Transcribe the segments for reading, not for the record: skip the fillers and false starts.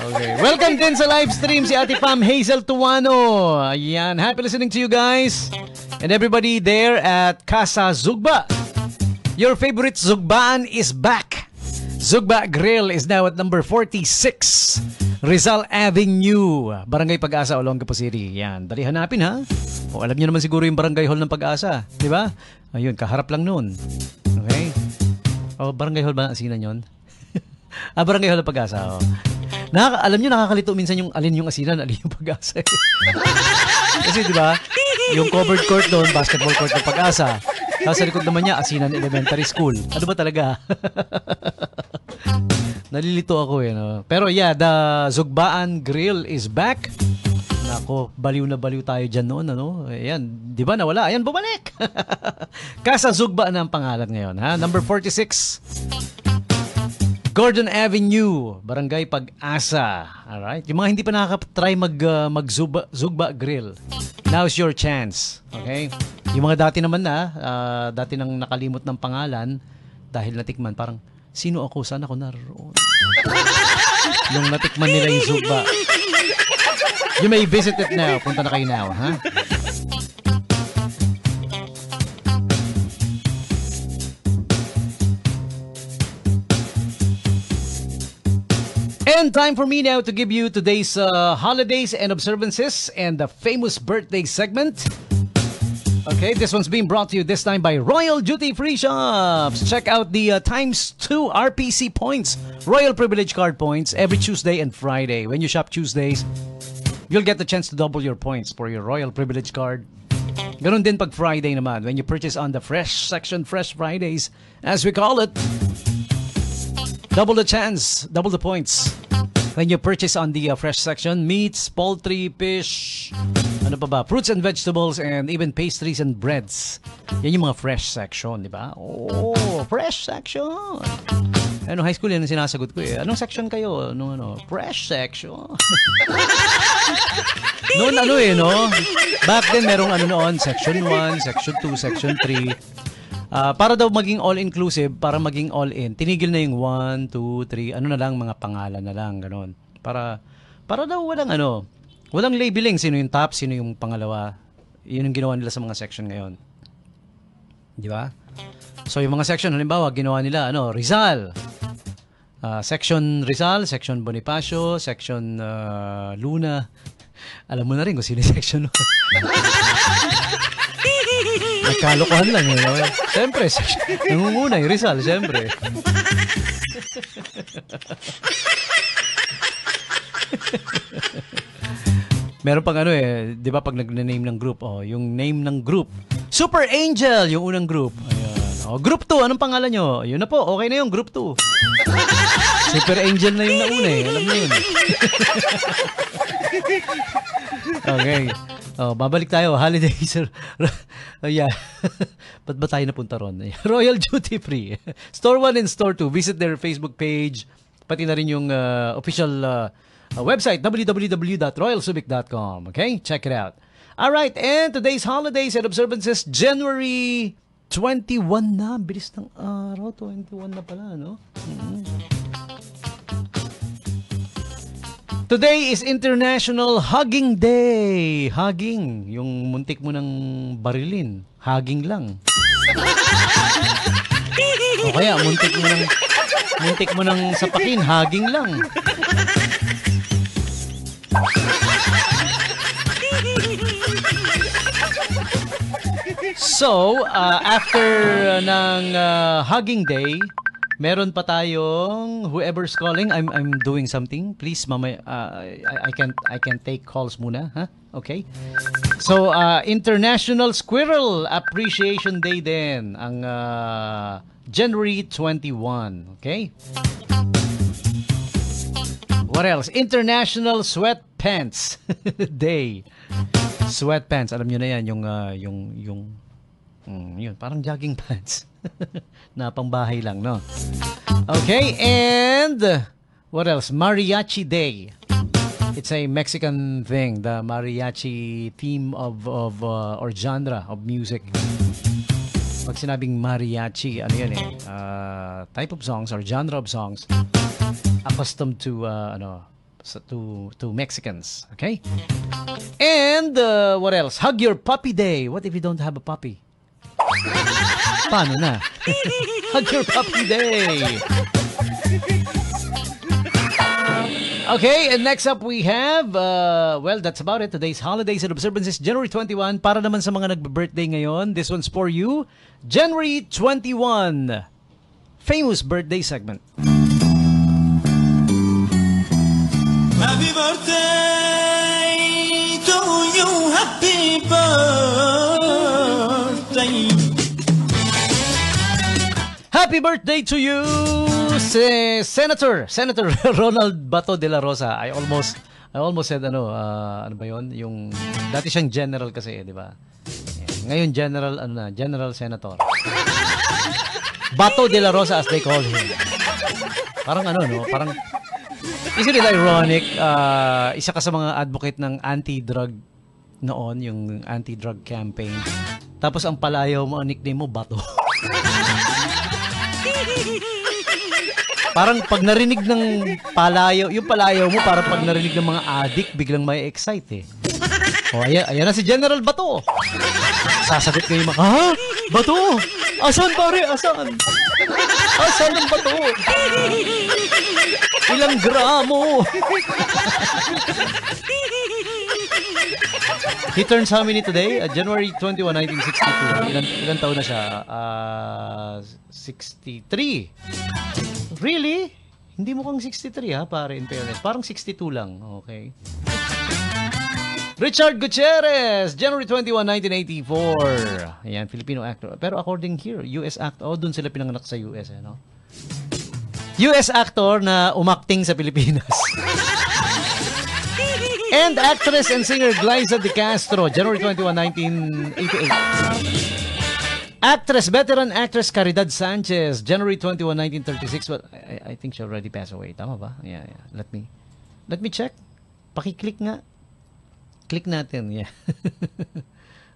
Okay. Welcome din sa live stream si Ate Pam Hazel Tuano. Ayan. Happy listening to you guys. And everybody there at Casa Zugba. Your favorite Zugbaan is back. Zugba Grill is now at number 46. Rizal Avenue. Barangay Pag-asa, Olongapo City. Yan. Dali hanapin ha. O alam niyo naman siguro yung Barangay Hall ng Pag-asa. Di ba? Ayun. Kaharap lang nun. Okay. O Barangay Hall ba? Asinan yun? Barangay Hall ng Pag-asa. O. Alam nyo, nakakalito minsan yung alin yung asinan, alin yung Pag-asa. Kasi di ba, yung covered court doon, basketball court ng Pag-asa. Tapos sa likod naman niya, Asinan Elementary School. Ano ba talaga? Nalilito ako eh. No? Pero yeah, the Zugbaan Grill is back. Nako, baliw na baliw tayo dyan noon. Ano? Ayan, di ba nawala? Ayan, bumalik. Casa Zugba na ang pangalan ngayon. Ha? Number 46. Gordon Avenue, Barangay Pag-asa. Alright? Yung mga hindi pa nakaka-try mag-Zugba Grill, now's your chance. Okay? Yung mga dati naman na, dati nang nakalimot ng pangalan, dahil natikman, parang, sino ako? Saan ako naroon? Nung natikman nila yung Zugba. You may visit it now. Punta na kayo now, ha? And time for me now to give you today's holidays and observances and the famous birthday segment. Okay, this one's being brought to you this time by Royal Duty Free Shops. Check out the times 2 RPC points, Royal Privilege Card points, every Tuesday and Friday. When you shop Tuesdays, you'll get the chance to double your points for your Royal Privilege Card. Ganun din pag Friday naman. When you purchase on the Fresh section, Fresh Fridays, as we call it, double the chance, double the points. When you purchase on the fresh section, meats, poultry, fish, ano pa ba, fruits and vegetables, and even pastries and breads. Yan yung mga fresh section, di ba? Oh, fresh section. Ano, high school yan ang sinasagot ko eh. Anong section kayo? Ano, fresh section. Noon ano eh, no? Back then, merong ano noon, section 1, section 2, section 3. Para daw maging all-inclusive, para maging all-in, tinigil na yung 1, 2, 3, ano na lang, mga pangalan na lang, gano'n. Para daw walang labeling, sino yung top, sino yung pangalawa. Yun yung ginawa nila sa mga section ngayon. Di ba? So, yung mga section, halimbawa, ginawa nila, Rizal. Section Rizal, section Bonifacio, section Luna. Alam mo na rin kung sino yung section. Nagkalokohan lang yun. Siyempre, nangunguna yung Rizal, siyempre. Meron pang di ba pag nag-name ng group, yung name ng group, Super Angel, yung unang group. Ayan. Group 2, anong pangalan nyo? Yun na po, okay na yung group 2. Super Angel na yung nauna eh, alam mo yun. Okay. Babalik tayo. Holidays. Yeah. Ba't ba tayo napunta ron? Royal Duty Free. Store 1 and Store 2. Visit their Facebook page. Pati na rin yung official website, www.royalsubic.com. Okay? Check it out. Alright. And today's holidays and observances, January 21 na. Bilis ng araw. 21 na pala, no? Today is International Hugging Day. Hugging. Yung muntik mo ng barilin. Hugging lang. O kaya, muntik mo ng sapakin. Hugging lang. So, after ng Hugging Day, meron pa tayong whoever's calling. I'm doing something. Please, mama, I can take calls muna, ha? Okay. So, International Squirrel Appreciation Day din ang January 21, okay? What else? International Sweatpants Day. Sweatpants, alam niyo na 'yan, yun, parang jogging pants. Na pangbahay lang, no? Okay, and what else? Mariachi Day. It's a Mexican thing, the mariachi theme of or genre of music. Pag sinabing mariachi, ano yun type of songs or genre of songs accustomed to to Mexicans. Okay? And what else? Hug your puppy day. What if you don't have a puppy? Paano na? Hug your puppy day. Okay, and next up we have, well, that's about it. Today's holidays and observances, January 21. Para naman sa mga nagbe-birthday ngayon, this one's for you. January 21, famous birthday segment. Happy birthday to you, happy birthday. Happy birthday to you, Senator Ronald Bato de la Rosa. I almost said ano ba 'yon? Yung dati siyang general kasi, di ba? Ngayon General Senator. Bato de la Rosa as they call him. Parang parang isn't it ironic? Isa ka sa mga advocate ng anti-drug noon, yung anti-drug campaign. Tapos ang palayaw mo, ang nickname mo, Bato. Parang pag narinig ng yung palayaw mo, parang pag narinig ng mga addict, biglang may excite eh. O, ayan na si General Bato. Sasagot kayo mga, ha? Bato? Asan pare? Asan? Asan ang bato? Ilang gramo? He turns how many today? January 21, 1962. Ilan taon na siya? 63. Really? Hindi mo kang 63 ha, pare, in fairness. Parang 62 lang. Okay. Richard Gutierrez, January 21, 1984. Ayan, Filipino actor. Pero according here, US actor. Oh, dun sila pinanganak sa US, no? US actor na umakting sa Pilipinas. And actress and singer Glyza De Castro, January 21, 1988. Veteran actress Caridad Sanchez, January 21, 1936. Well, I think she already passed away. Tama ba? Yeah. Let me check. Paki-click nga. Click natin. Yeah.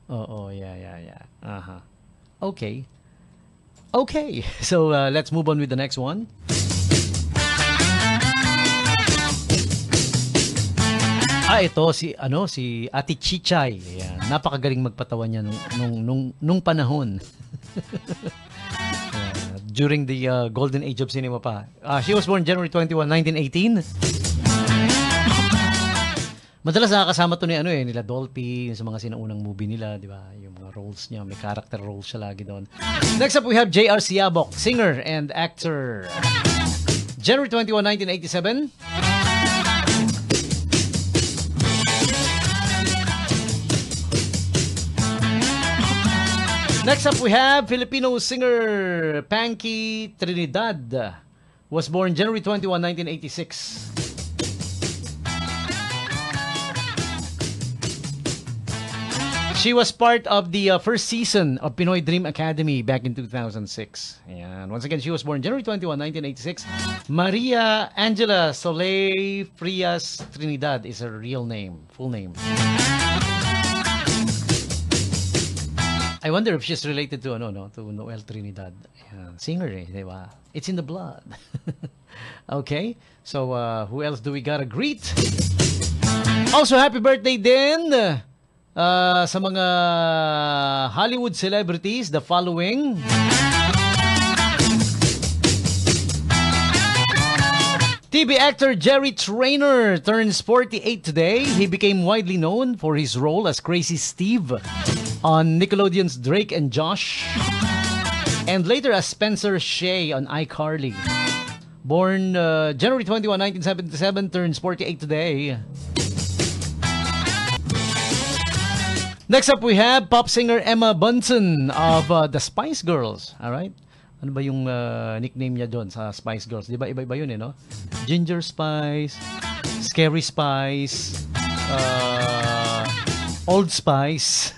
Yeah. Okay. So, let's move on with the next one. Ito si Ate Chichay. Ayan, napakagaling magpatawa niya nung panahon. During the golden age of cinema pa. She was born January 21, 1918. Madalas nakakasama to nila Dolphy sa mga sinaunang movie nila, di ba? Yung mga roles niya, may character roles siya lagi doon. Next up we have J.R. Siabok, singer and actor. January 21, 1987. Next up we have Filipino singer Panky Trinidad. Was born January 21, 1986. She was part of the first season of Pinoy Dream Academy back in 2006. And once again, she was born January 21, 1986. Maria Angela Soleil Frias Trinidad is her real name, full name. I wonder if she's related to to Noel Trinidad. Singer di ba? It's in the blood. Okay. So who else do we gotta greet? Also happy birthday din sa mga Hollywood celebrities, the following. TV actor Jerry Trainor turns 48 today. He became widely known for his role as Crazy Steve on Nickelodeon's Drake and Josh, and later as Spencer Shea on iCarly. Born January 21, 1977, turns 48 today. Next up, we have pop singer Emma Bunton of the Spice Girls. Alright? Ano ba yung nickname niya doon sa Spice Girls? Di ba iba-iba yun no? Ginger Spice, Scary Spice, Old Spice.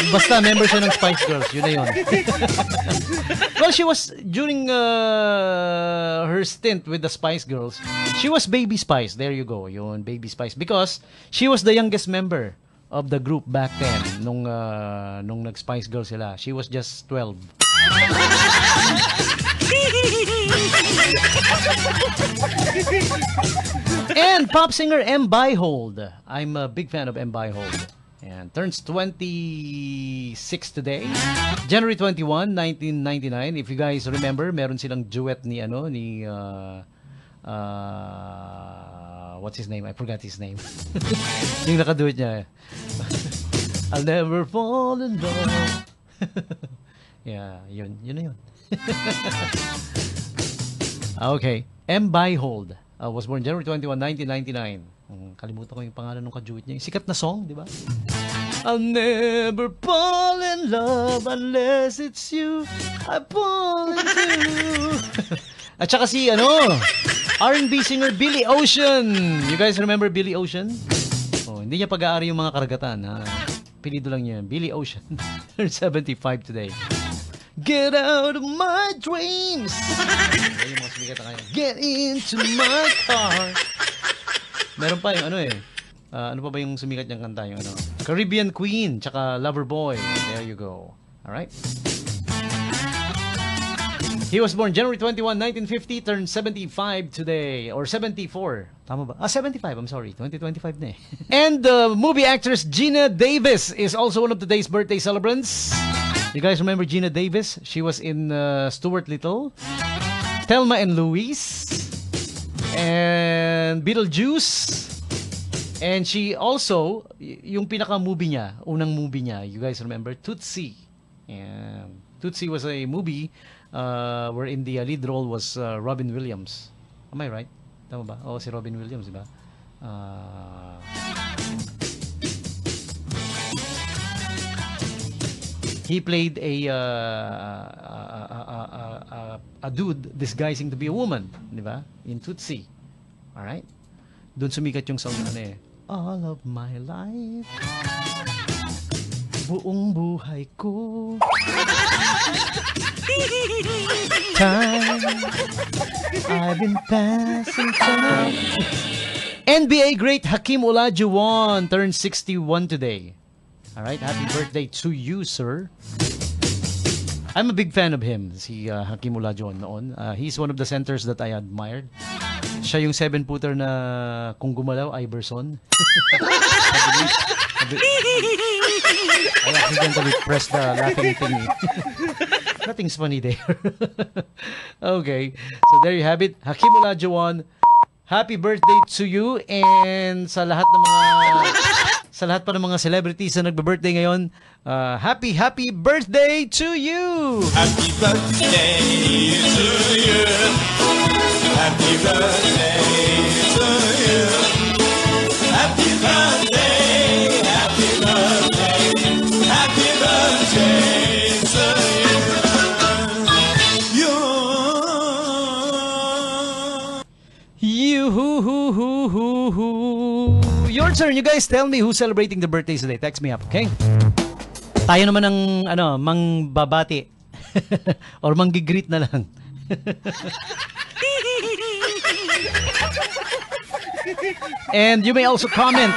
Basta member siya ng Spice Girls, yun na yun. Well, she was, during her stint with the Spice Girls, she was Baby Spice. There you go, yun, Baby Spice. Because she was the youngest member of the group back then nung nag-Spice Girls sila. She was just 12. And pop singer M. Byhold. I'm a big fan of M. Byhold. And turns 26 today. January 21, 1999. If you guys remember, meron silang duet ni what's his name? I forgot his name. Yung nakaduet niya. I'll never fall in love. Yeah, yun na yun. Okay. M. Byhold was born January 21, 1999. Kalimutan ko yung pangalan ng kaduet niya. Yung sikat na song, di ba? I'll never fall in love unless it's you I fall into. At saka si R&B singer Billy Ocean. You guys remember Billy Ocean? Oh, hindi niya pag-aari yung mga karagatan, ha? Pilido lang niya, Billy Ocean. 75 today. Get out of my dreams. Yung mga sumikat na kanya. Get into my car. Meron pa yung ano pa ba yung sumikat niyang kanta? Yung Caribbean Queen, tsaka Lover Boy. There you go. Alright? He was born January 21, 1950, turned 75 today. Or 74. Tama ba? 75, I'm sorry. 2025 na eh. And movie actress Gina Davis is also one of today's birthday celebrants. You guys remember Gina Davis? She was in Stuart Little, Thelma and Louise, and Beetlejuice. And she also, yung pinaka-movie niya, unang movie niya, you guys remember, Tootsie. And Tootsie was a movie wherein the lead role was Robin Williams. Am I right? Tama ba? Oo, si Robin Williams, di ba? He played a dude disguising to be a woman, di ba? In Tootsie. Alright? Doon sumikat yung song na All of my life, buong buhay ko, time, I've been passing time. NBA great Hakeem Olajuwon turned 61 today. Alright, happy birthday to you, sir. I'm a big fan of him, si Hakeem Olajuwon noon. He's one of the centers that I admired. Siya yung 7-footer na kung gumalaw, Iverson. I accidentally pressed the laughing thingy. Nothing's funny there. Okay, so there you have it. Hakeem Olajuwon, happy birthday to you, and sa lahat pa ng mga celebrities na nagbe-birthday ngayon, happy birthday to you. Happy birthday to you. Happy birthday to you. Happy birthday, happy birthday, happy birthday to you. Your turn. You guys tell me who's celebrating the birthdays today. Text me up, okay? Tayo naman ng mangbabati or manggigreet na lang. And you may also comment